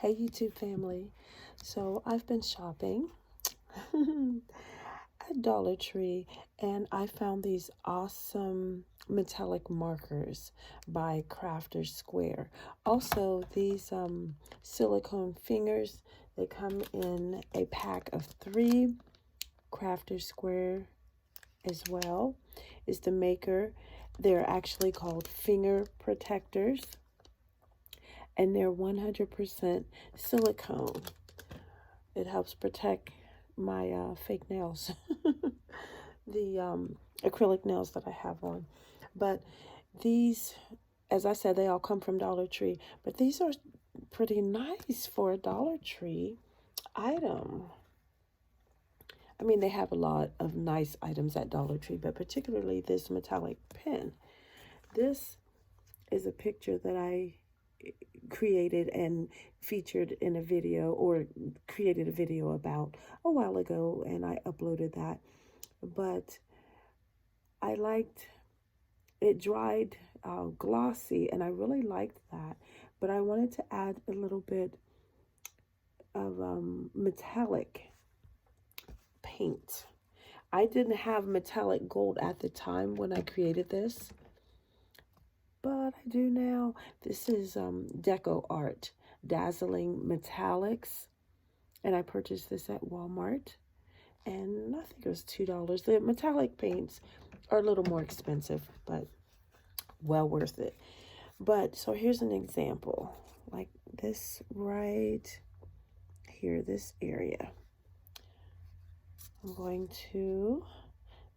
Hey YouTube family. So I've been shopping at Dollar Tree and I found these awesome metallic markers by Crafter's Square. Also these silicone fingers, they come in a pack of 3. Crafter's Square as well is the maker. They're actually called finger protectors, and they're 100% silicone. It helps protect my fake nails, the acrylic nails that I have on. But these, as I said, they all come from Dollar Tree, but these are pretty nice for a Dollar Tree item. I mean, they have a lot of nice items at Dollar Tree, but particularly this metallic pen. This is a picture that I created and featured in a video, or created a video about a while ago, and I uploaded that. But I liked it, dried glossy, and I really liked that. But I wanted to add a little bit of metallic paint. I didn't have metallic gold at the time when I created this, but I do now. This is Deco Art Dazzling Metallics, and I purchased this at Walmart, and I think it was $2. The metallic paints are a little more expensive, but well worth it. But so here's an example, like this right here, this area. I'm going to,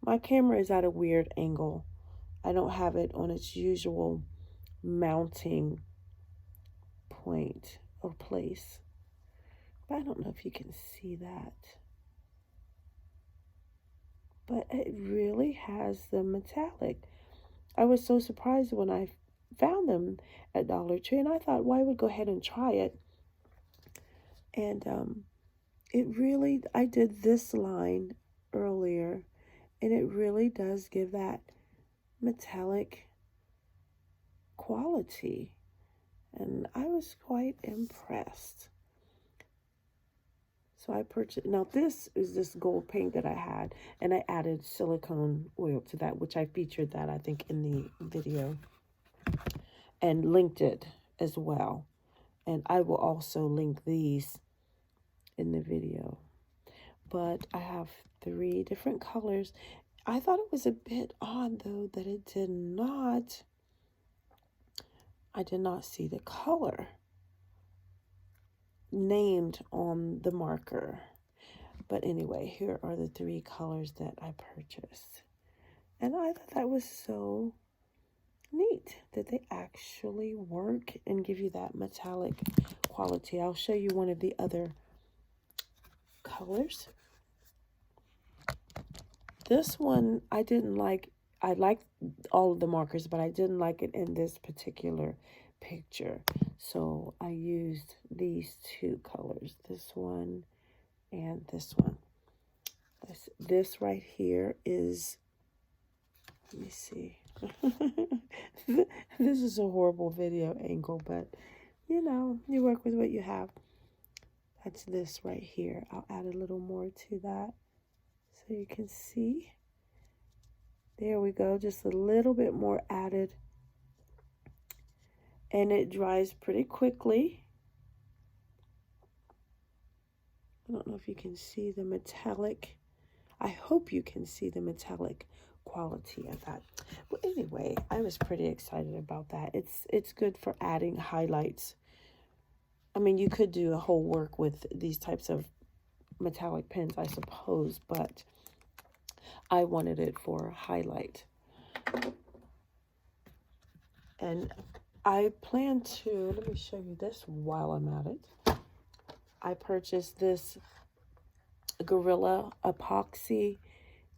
my camera is at a weird angle. I don't have it on its usual mounting point or place. But I don't know if you can see that. But it really has the metallic. I was so surprised when I found them at Dollar Tree, and I thought, well, I would go ahead and try it. And it really, I did this line earlier, and it really does give that metallic quality, and I was quite impressed. So I purchased, now this is this gold paint that I had, and I added silicone oil to that, which I featured that, I think, in the video, and linked it as well. And I will also link these in the video. But I have 3 different colors. I thought it was a bit odd, though, that it did not, I did not see the color named on the marker. But anyway, here are the 3 colors that I purchased. And I thought that was so neat that they actually work and give you that metallic quality. I'll show you one of the other colors. This one I didn't like. I liked all of the markers, but I didn't like it in this particular picture. So I used these 2 colors, this one and this one. This right here is, let me see. This is a horrible video angle, but you know, you work with what you have. That's this right here. I'll add a little more to that so you can see. There we go, just a little bit more added. And it dries pretty quickly. I don't know if you can see the metallic. I hope you can see the metallic quality of that. Well, anyway, I was pretty excited about that. It's good for adding highlights. I mean, you could do a whole work with these types of metallic pens, I suppose, but I wanted it for highlight. And I plan to, let me show you this while I'm at it. I purchased this Gorilla Epoxy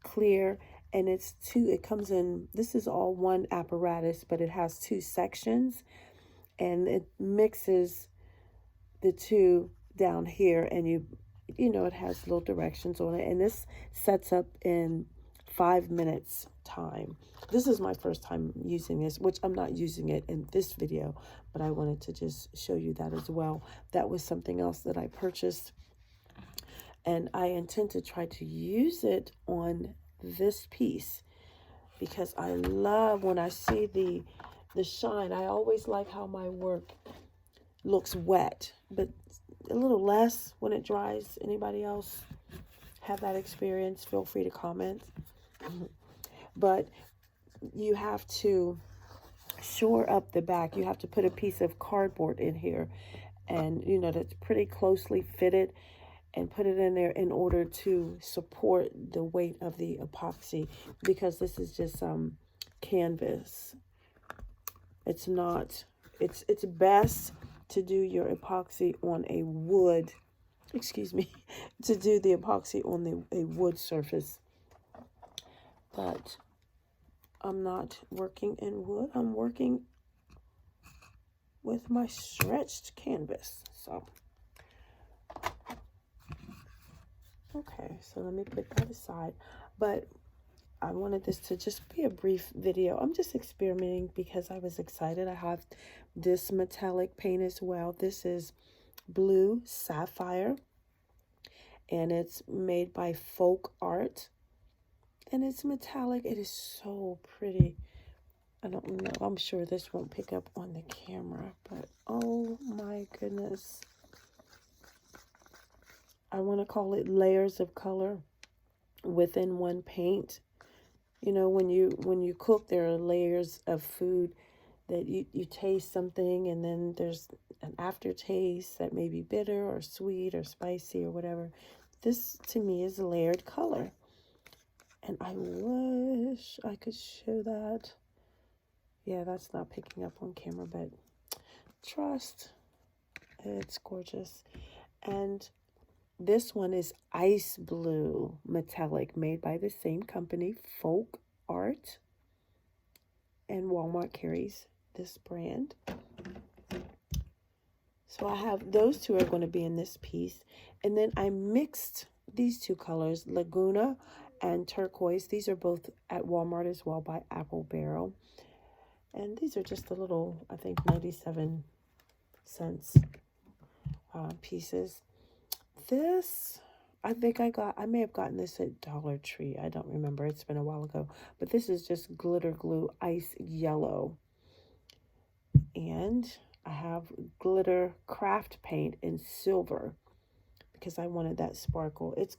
Clear, and it's 2, it comes in, this is all one apparatus, but it has 2 sections, and it mixes the 2 down here, and you know, it has little directions on it, and this sets up in 5 minutes time. This is my first time using this, which I'm not using it in this video, but I wanted to just show you that as well. That was something else that I purchased, and I intend to try to use it on this piece because I love when I see the shine. I always like how my work looks wet, but a little less when it dries. Anybody else have that experience? Feel free to comment. But you have to shore up the back. You have to put a piece of cardboard in here, and you know, that's pretty closely fitted, and put it in there in order to support the weight of the epoxy, because this is just canvas. It's not, it's best to do your epoxy on a wood, excuse me, to do the epoxy on a wood surface. But I'm not working in wood. I'm working with my stretched canvas. So, okay, so let me put that aside. But I wanted this to just be a brief video. I'm just experimenting because I was excited. I have this metallic paint as well. This is blue sapphire, and it's made by Folk Art, and it's metallic. It is so pretty. I don't know, I'm sure this won't pick up on the camera, but oh my goodness. I want to call it layers of color within one paint. You know, when you cook, there are layers of food that you taste something, and then there's an aftertaste that may be bitter or sweet or spicy or whatever. This to me is layered color, and I wish I could show that. Yeah, that's not picking up on camera, but trust, it's gorgeous. And this one is ice blue metallic, made by the same company, Folk Art, and Walmart carries this brand. So I have those two are going to be in this piece, and then I mixed these two colors, Laguna and turquoise. These are both at Walmart as well, by Apple Barrel. And these are just a little, I think, 97 cents pieces. This, I think I may have gotten this at Dollar Tree. I don't remember. It's been a while ago. But this is just glitter glue ice yellow. And I have glitter craft paint in silver because I wanted that sparkle. It's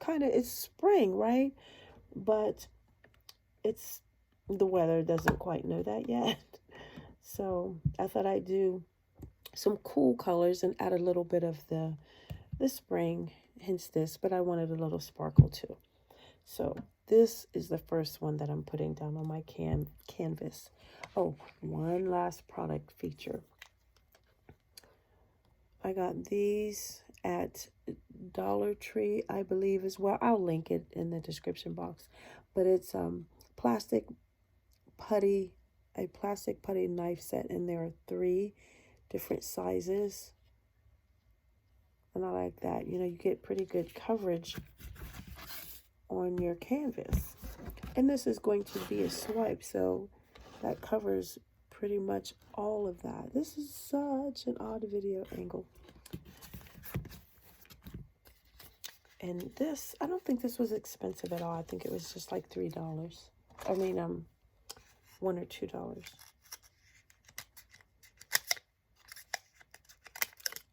spring, right? But the weather doesn't quite know that yet. So I thought I'd do some cool colors and add a little bit of the spring, hence this, but I wanted a little sparkle too. So this is the first one that I'm putting down on my canvas. Oh, one last product feature. I got these at Dollar Tree, I believe, as well. I'll link it in the description box. But it's plastic putty, a plastic putty knife set, and there are 3 different sizes. And I like that. You know, you get pretty good coverage on your canvas. And this is going to be a swipe, so that covers pretty much all of that. This is such an odd video angle. And this, I don't think this was expensive at all. I think it was just like $3. I mean, $1 or $2.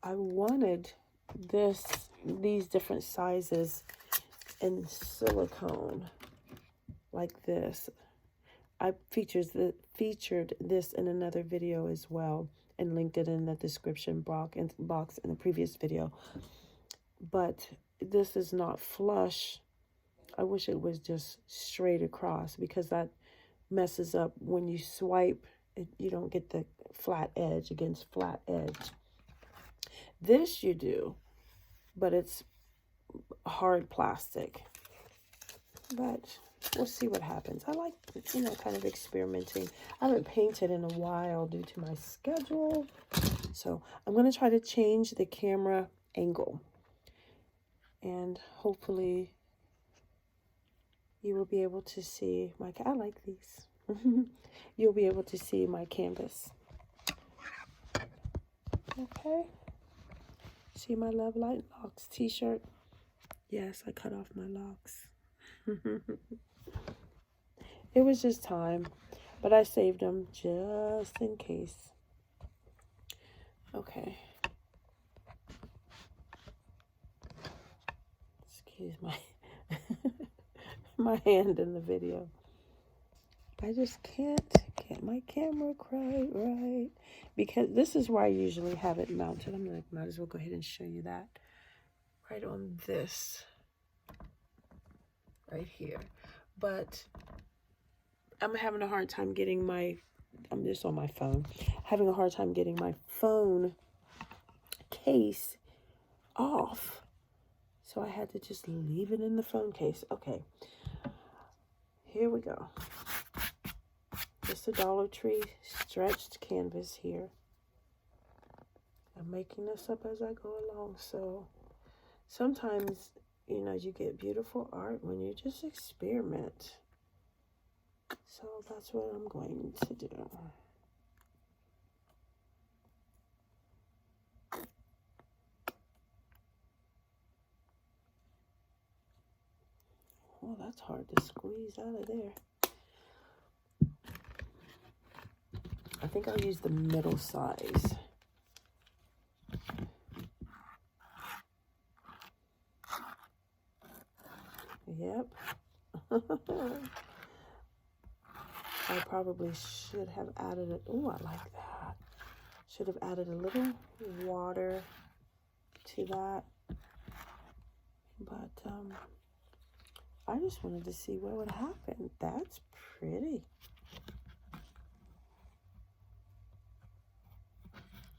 I wanted these different sizes in silicone, like this. I featured this in another video as well, and linked it in the description box in the previous video. But this is not flush. I wish it was just straight across, because that messes up when you swipe. You don't get the flat edge against flat edge. This you do, but it's hard plastic. But we'll see what happens. I like, you know, kind of experimenting. I haven't painted in a while due to my schedule. So I'm going to try to change the camera angle. And hopefully you will be able to see my, I like these. You'll be able to see my canvas. Okay. See my Love Light Locks t-shirt? Yes, I cut off my locks. It was just time, but I saved them just in case. Okay. Excuse my my hand in the video. I just can't get my camera quite right because this is where I usually have it mounted. I'm gonna might as well go ahead and show you that right on this right here. But I'm having a hard time getting my, I'm just on my phone, having a hard time getting my phone case off. So I had to just leave it in the phone case. Okay, here we go. Just a Dollar Tree stretched canvas here. I'm making this up as I go along. So sometimes, you know, you get beautiful art when you just experiment. So that's what I'm going to do. Well, that's hard to squeeze out of there. I think I'll use the middle size. Yep. I probably should have added it. Oh, I like that. Should have added a little water to that. But I just wanted to see what would happen. That's pretty.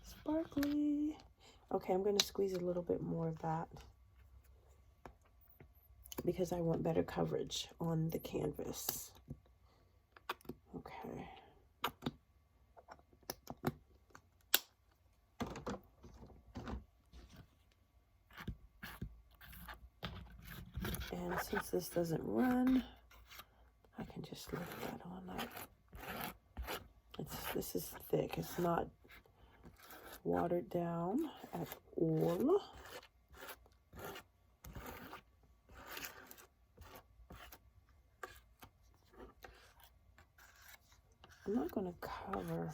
Sparkly. Okay, I'm going to squeeze a little bit more of that because I want better coverage on the canvas. Okay. And since this doesn't run, I can just leave that on up. This is thick. It's not watered down at all. I'm not going to cover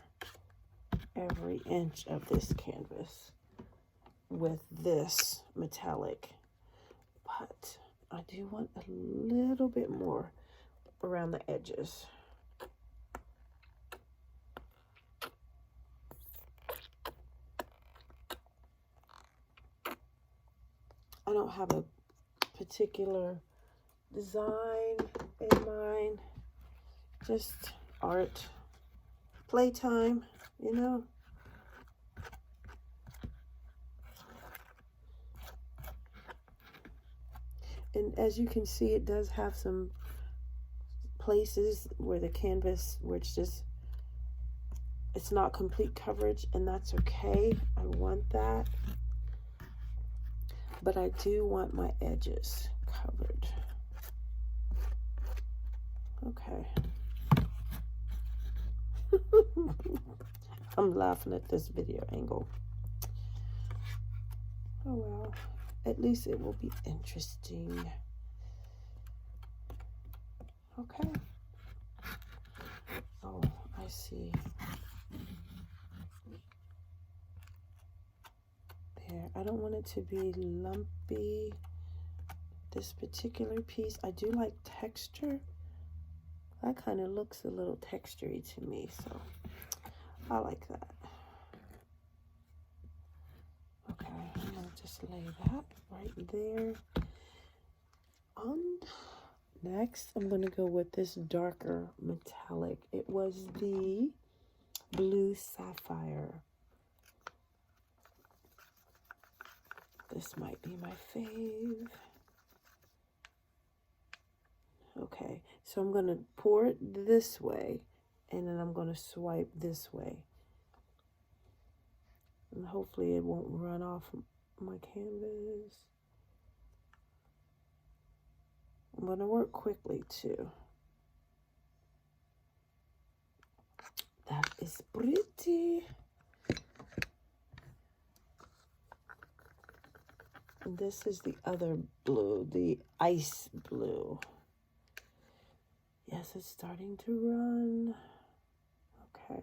every inch of this canvas with this metallic, but I do want a little bit more around the edges. I don't have a particular design in mind, just art, playtime, you know. And as you can see, it does have some places where the canvas, where it's not complete coverage, and that's okay. I want that. But I do want my edges covered. Okay. I'm laughing at this video angle. Oh well, at least it will be interesting. Okay. Oh, I see. There, I don't want it to be lumpy. This particular piece, I do like texture. That kind of looks a little textury to me, so I like that. Okay, I'm gonna just lay that right there. Next, I'm gonna go with this darker metallic. It was the blue sapphire. This might be my fave. Okay, so I'm gonna pour it this way, and then I'm gonna swipe this way. And hopefully it won't run off my canvas. I'm going to work quickly too. That is pretty. And this is the other blue, the ice blue. Yes, it's starting to run. Okay.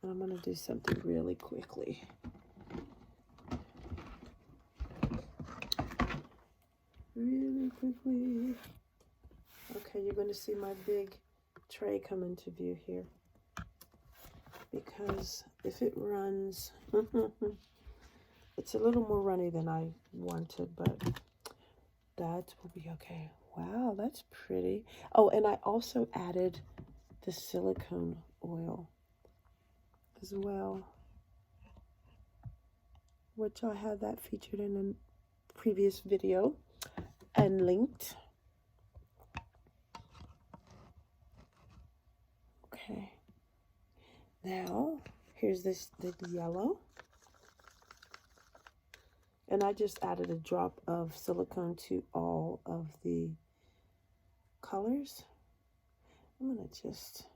And I'm going to do something really quickly. Really quickly. Okay, you're going to see my big tray come into view here. Because if it runs, it's a little more runny than I wanted, but that will be okay. Wow, that's pretty. Oh, and I also added the silicone oil as well, which I had that featured in a previous video and linked. Okay. Now, here's the yellow. And I just added a drop of silicone to all of the colors. I'm going to just,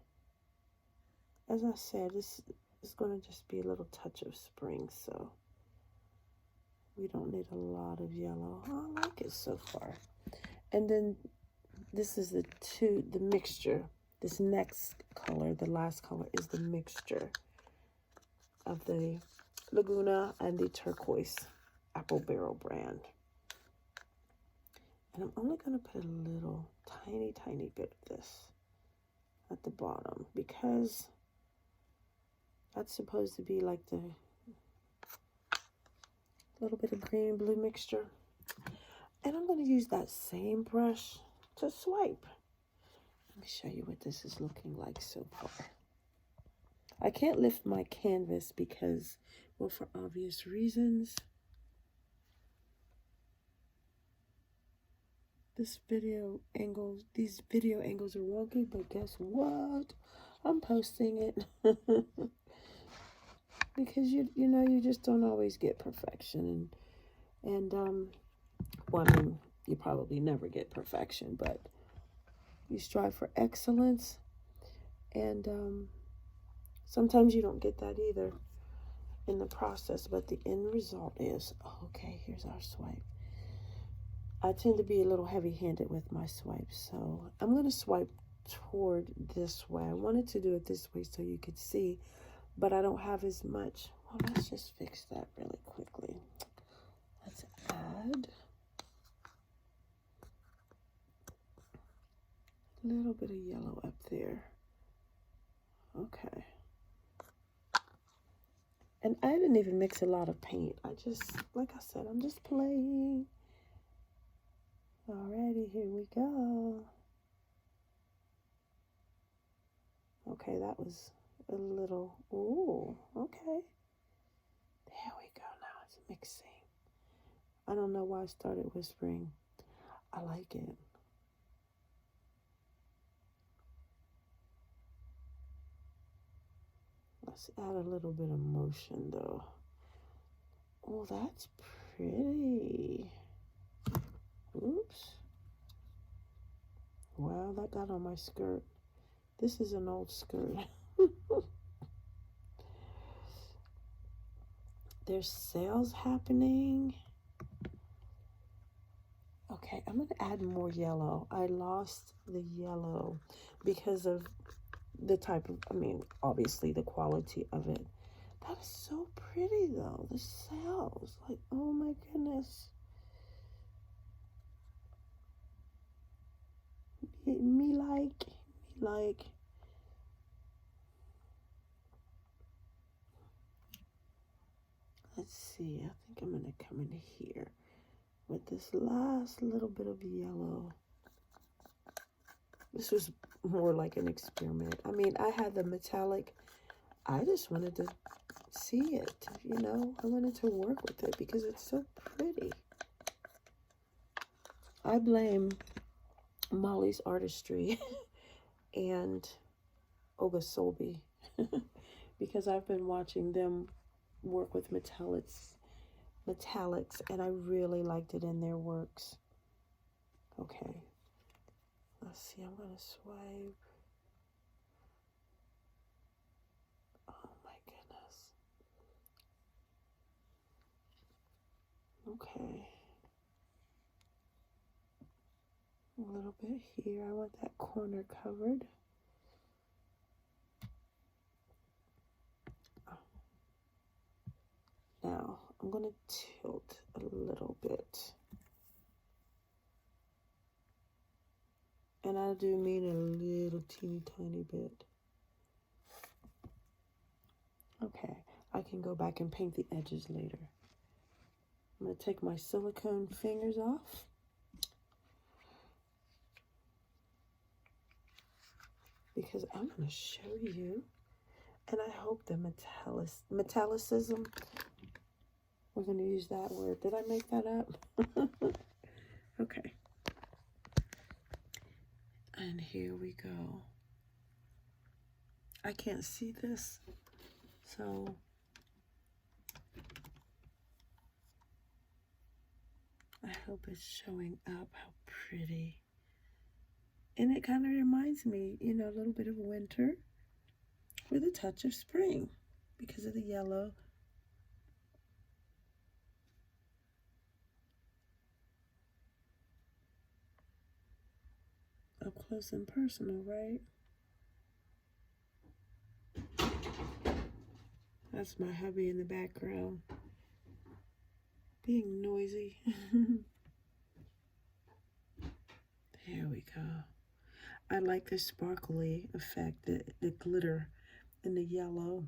as I said, this is going to just be a little touch of spring, so we don't need a lot of yellow. I like it so far. And then this is the mixture. This next color, the last color, is the mixture of the Laguna and the turquoise Apple Barrel brand. And I'm only going to put a little tiny bit of this at the bottom because that's supposed to be like the little bit of green and blue mixture. And I'm going to use that same brush to swipe. Let me show you what this is looking like so far. I can't lift my canvas because, well, for obvious reasons. These video angles are wonky, but guess what? I'm posting it. Because you know, you just don't always get perfection. And well, I mean, you probably never get perfection, but you strive for excellence. And sometimes you don't get that either in the process, but the end result is, okay, here's our swipe. I tend to be a little heavy-handed with my swipes, so I'm going to swipe toward this way. I wanted to do it this way so you could see, but I don't have as much. Well, let's just fix that really quickly. Let's add a little bit of yellow up there. Okay. And I didn't even mix a lot of paint. I just, like I said, I'm just playing. Alrighty, here we go. Okay, that was a little, ooh, okay. There we go, now it's mixing. I don't know why I started whispering. I like it. Let's add a little bit of motion though. Oh, that's pretty. Oops. Wow, that got on my skirt. This is an old skirt. There's sales happening. Okay, I'm going to add more yellow. I lost the yellow because of the type of, I mean, obviously the quality of it. That is so pretty though. The sales. Like, oh my goodness. Me like. Let's see. I think I'm going to come in here with this last little bit of yellow. This was more like an experiment. I mean, I had the metallic. I just wanted to see it, you know. I wanted to work with it because it's so pretty. I blame Molly's Artistry and Olga Solby because I've been watching them work with metallics, and I really liked it in their works. Okay, let's see, I'm gonna swipe. Oh my goodness. Okay. A little bit here. I want that corner covered. Now, I'm going to tilt a little bit. And I do mean a little teeny tiny bit. Okay, I can go back and paint the edges later. I'm going to take my silicone fingers off. Because I'm going to show you, and I hope the metallicism, we're going to use that word. Did I make that up? Okay. And here we go. I can't see this, so I hope it's showing up. How pretty. And it kind of reminds me, you know, a little bit of winter with a touch of spring because of the yellow. Up close and personal, right? That's my hubby in the background being noisy. There we go. I like the sparkly effect, the glitter and the yellow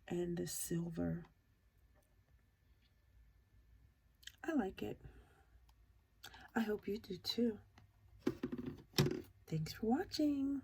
and the silver. I like it. I hope you do too. Thanks for watching.